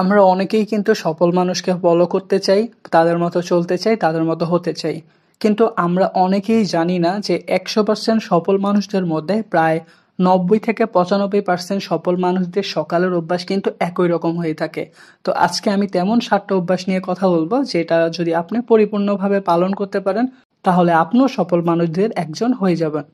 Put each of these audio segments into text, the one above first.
আমরা অনেকেই কিন্তু সফল মানুষকে ফলো করতে চাই, তাদের মতো চলতে চাই, তাদের মতো হতে চাই। কিন্তু আমরা অনেকেই জানি না যে 100% সফল মানুষদের মধ্যে প্রায় 90 থেকে 95% সফল মানুষদের সকালের অভ্যাস কিন্তু একই রকম হয়ে থাকে। তো আজকে আমি তেমন 7টা অভ্যাস নিয়ে কথা বলবো যেটা যদি আপনি পরিপূর্ণভাবে পালন করতে পারেন তাহলে আপনিও সফল মানুষদের একজন হয়ে যাবেন।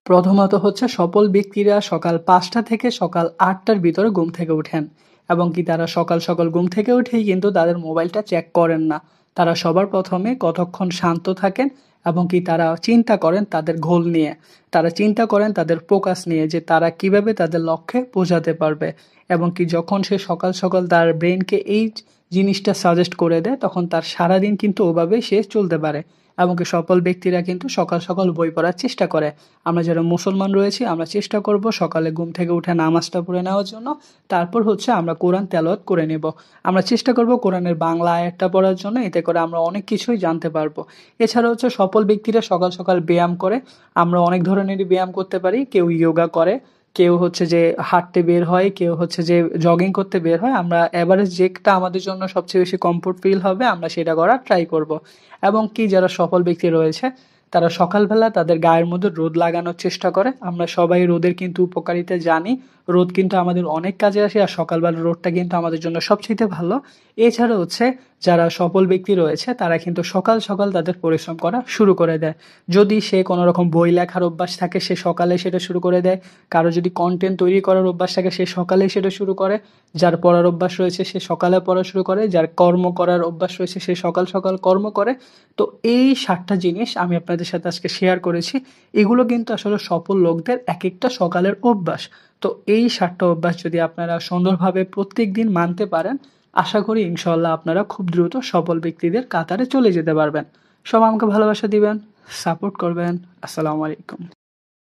প্রথমত হচ্ছে সফল ব্যক্তিরা সকাল 5টা থেকে সকাল 8টার ভিতরে ঘুম থেকে ওঠেন এবং কি তারা সকাল সকাল ঘুম থেকে উঠেই কিন্তু তাদের মোবাইলটা চেক করেন না। তারা সবার প্রথমে কতক্ষণ শান্ত থাকেন এবং কি তারা চিন্তা করেন তাদের গোল নিয়ে। তারা চিন্তা করেন তাদের ফোকাস নিয়ে যে তারা কিভাবে তাদের লক্ষ্যে পৌঁছাতে পারবে এবং কি যখন সে সকাল সকাল তার ব্রেনকে এই জিনিসটা সাজেস্ট করে দেয় তখন তার সারাদিন কিন্তু ওভাবেই সে চলতে পারে। এমনকি সফল ব্যক্তিরা কিন্তু সকাল সকাল বই পড়ার চেষ্টা করে। আমরা যারা মুসলমান রয়েছি আমরা চেষ্টা করব সকালে ঘুম থেকে উঠে নামাজটা পড়ে নেওয়ার জন্য। তারপর হচ্ছে আমরা কোরআন তেলাওয়াত করে নেব। আমরা চেষ্টা করব কোরআনের বাংলা আয়াতটা পড়ার জন্য, এতে করে আমরা অনেক কিছুই জানতে পারবো। এছাড়া হচ্ছে সফল ব্যক্তিরা সকাল সকাল ব্যায়াম করে। আমরা অনেক ধরনেরই ব্যায়াম করতে পারি। কেউ যোগা করে, কেউ হচ্ছে যে হাঁটতে বের হয়, কেউ হচ্ছে যে জগিং করতে বের হয়। আমরা এভারেজ যেটা আমাদের জন্য সবচেয়ে বেশি কমফোর্ট ফিল হবে আমরা সেটা করার ট্রাই করব। এবং কি যারা সফল ব্যক্তি রয়েছে তারা সকালবেলা তাদের গায়ের মধ্যে রোদ লাগানোর চেষ্টা করে। আমরা সবাই রোদের কিন্তু উপকারিতা জানি। রোদ কিন্তু আমাদের অনেক কাজে আসে আর সকালবেলা রোদটা কিন্তু আমাদের জন্য সবচেয়ে ভালো। এছাড়া হচ্ছে যারা সফল ব্যক্তি রয়েছে তারা কিন্তু সকাল সকাল তাদের পরিশ্রম করা শুরু করে দেয়। যদি সে কোনো রকম বই লেখার অভ্যাস থাকে সে সকালে সেটা শুরু করে দেয়। কারো যদি কন্টেন্ট তৈরি করার অভ্যাস থাকে সে সকালেই সেটা শুরু করে। যার পড়ার অভ্যাস রয়েছে সে সকালে পড়া শুরু করে। যার কর্ম করার অভ্যাস রয়েছে সে সকাল সকাল কর্ম করে। তো এই 7টা জিনিস আমি আপনাদের সাথে আজকে শেয়ার করেছি। এগুলো কিন্তু আসলে সফল লোকদের একেকটা সকালের অভ্যাস। তো এই 7টা অভ্যাস যদি আপনারা সুন্দরভাবে প্রত্যেকদিন মানতে পারেন, আশা করি ইনশাআল্লাহ আপনারা খুব দ্রুত সফল ব্যক্তিদের কাতারে চলে যেতে পারবেন। সবাই আমাকে ভালোবাসা দিবেন, সাপোর্ট করবেন। আসসালামু আলাইকুম।